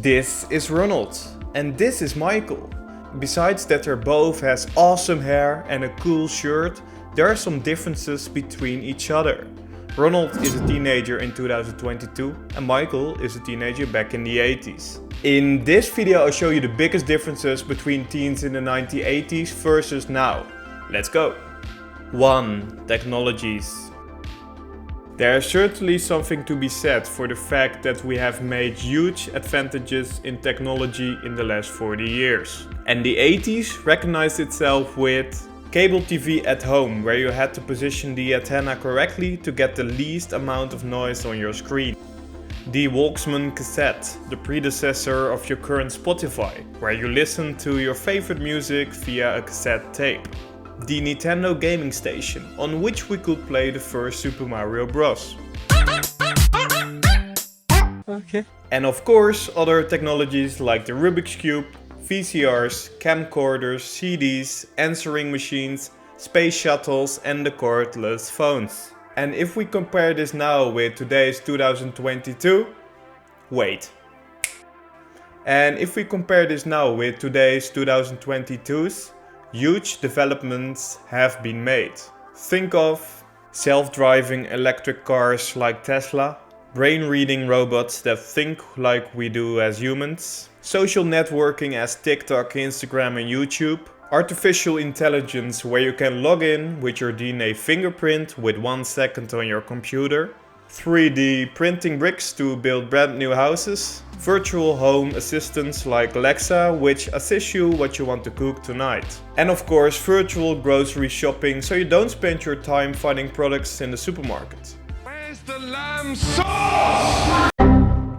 This is Ronald and this is Michael. Besides that they both has awesome hair and a cool shirt, there are some differences between each other. Ronald is a teenager in 2022 and Michael is a teenager back in the 80s. In this video I'll show you the biggest differences between teens in the 1980s versus now. Let's go! 1. Technologies. There is certainly something to be said for the fact that we have made huge advantages in technology in the last 40 years. And the 80s recognized itself with cable TV at home, where you had to position the antenna correctly to get the least amount of noise on your screen. The Walkman cassette, the predecessor of your current Spotify, where you listen to your favorite music via a cassette tape. The Nintendo gaming station, on which we could play the first Super Mario Bros. Okay. And of course other technologies like the Rubik's Cube, VCRs, camcorders, CDs, answering machines, space shuttles and the cordless phones. And if we compare this now with today's 2022, wait. And if we compare this now with today's 2022's, huge developments have been made. Think of self-driving electric cars like Tesla, brain-reading robots that think like we do as humans, social networking as TikTok, Instagram and YouTube, artificial intelligence where you can log in with your DNA fingerprint with 1 second on your computer, 3D printing bricks to build brand new houses, virtual home assistants like Alexa which assist you what you want to cook tonight. And of course virtual grocery shopping so you don't spend your time finding products in the supermarket. Where's the lamb sauce?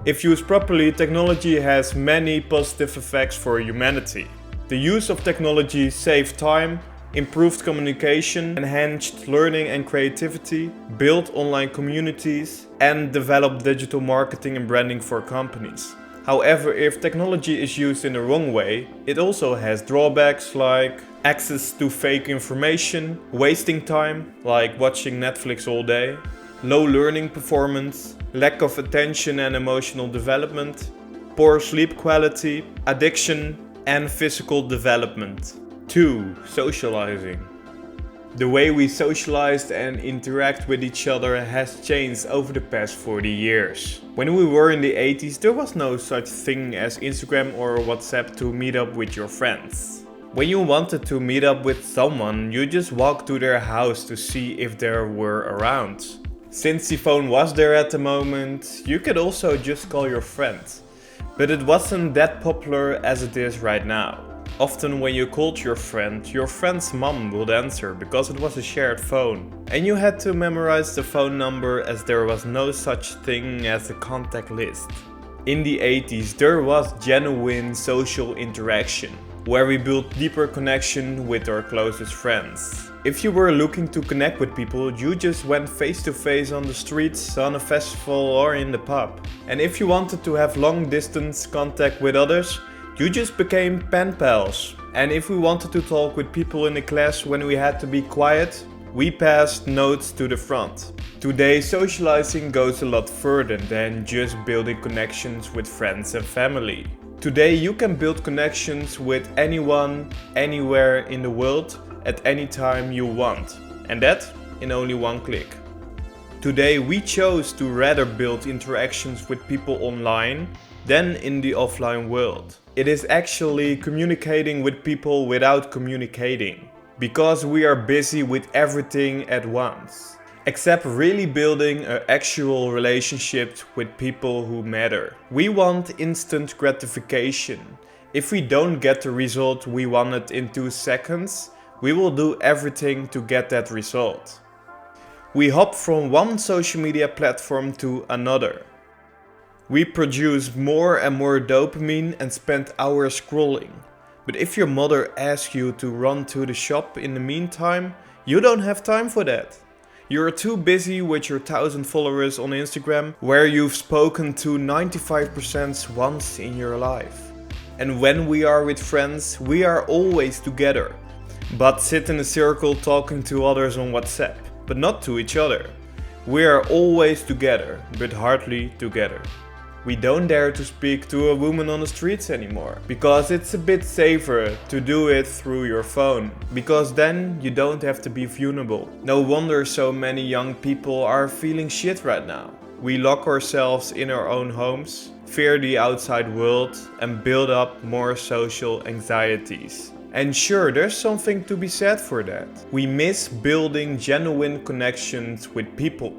If used properly, technology has many positive effects for humanity. The use of technology saved time, improved communication, enhanced learning and creativity, built online communities, and developed digital marketing and branding for companies. However, if technology is used in the wrong way, it also has drawbacks like access to fake information, wasting time, like watching Netflix all day, low learning performance, lack of attention and emotional development, poor sleep quality, addiction, and physical development. 2. Socializing. The way we socialized and interact with each other has changed over the past 40 years. When we were in the 80s, there was no such thing as Instagram or WhatsApp to meet up with your friends. When you wanted to meet up with someone, you just walked to their house to see if they were around. Since the phone was there at the moment, you could also just call your friend. But it wasn't that popular as it is right now. Often when you called your friend's mom would answer because it was a shared phone. And you had to memorize the phone number as there was no such thing as a contact list. In the 80s there was genuine social interaction, where we built deeper connection with our closest friends. If you were looking to connect with people, you just went face to face on the streets, on a festival or in the pub. And if you wanted to have long distance contact with others, you just became pen pals. And if we wanted to talk with people in the class when we had to be quiet, we passed notes to the front. Today socializing goes a lot further than just building connections with friends and family. Today you can build connections with anyone, anywhere in the world, at any time you want. And that in only one click. Today we chose to rather build interactions with people online than in the offline world. It is actually communicating with people without communicating. Because we are busy with everything at once. Except really building an actual relationship with people who matter. We want instant gratification. If we don't get the result we wanted in 2 seconds, we will do everything to get that result. We hop from one social media platform to another. We produce more and more dopamine and spend hours scrolling. But if your mother asks you to run to the shop in the meantime, you don't have time for that. You're too busy with your 1,000 followers on Instagram, where you've spoken to 95% once in your life. And when we are with friends, we are always together. But sit in a circle talking to others on WhatsApp, but not to each other. We are always together, but hardly together. We don't dare to speak to a woman on the streets anymore, because it's a bit safer to do it through your phone, because then you don't have to be vulnerable. No wonder so many young people are feeling shit right now. We lock ourselves in our own homes, fear the outside world, and build up more social anxieties. And sure, there's something to be said for that. We miss building genuine connections with people,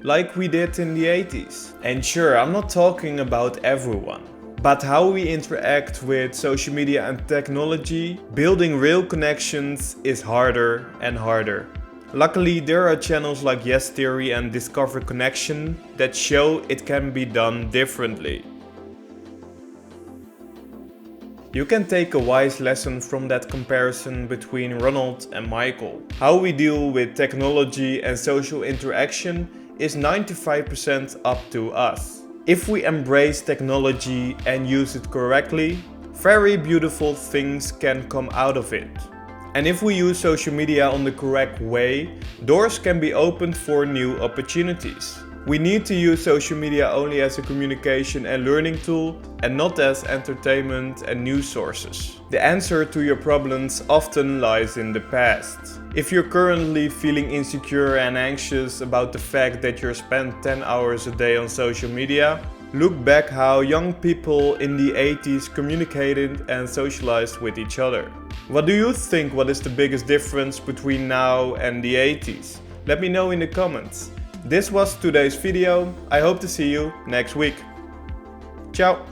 like we did in the 80s. And sure, I'm not talking about everyone, but how we interact with social media and technology, building real connections is harder and harder. Luckily, there are channels like Yes Theory and Discover Connection that show it can be done differently. You can take a wise lesson from that comparison between Ronald and Michael. How we deal with technology and social interaction is 95% up to us. If we embrace technology and use it correctly, very beautiful things can come out of it. And if we use social media on the correct way, doors can be opened for new opportunities. We need to use social media only as a communication and learning tool and not as entertainment and news sources. The answer to your problems often lies in the past. If you're currently feeling insecure and anxious about the fact that you're spent 10 hours a day on social media, look back how young people in the 80s communicated and socialized with each other. What do you think is the biggest difference between now and the 80s? Let me know in the comments. This was today's video. I hope to see you next week. Ciao!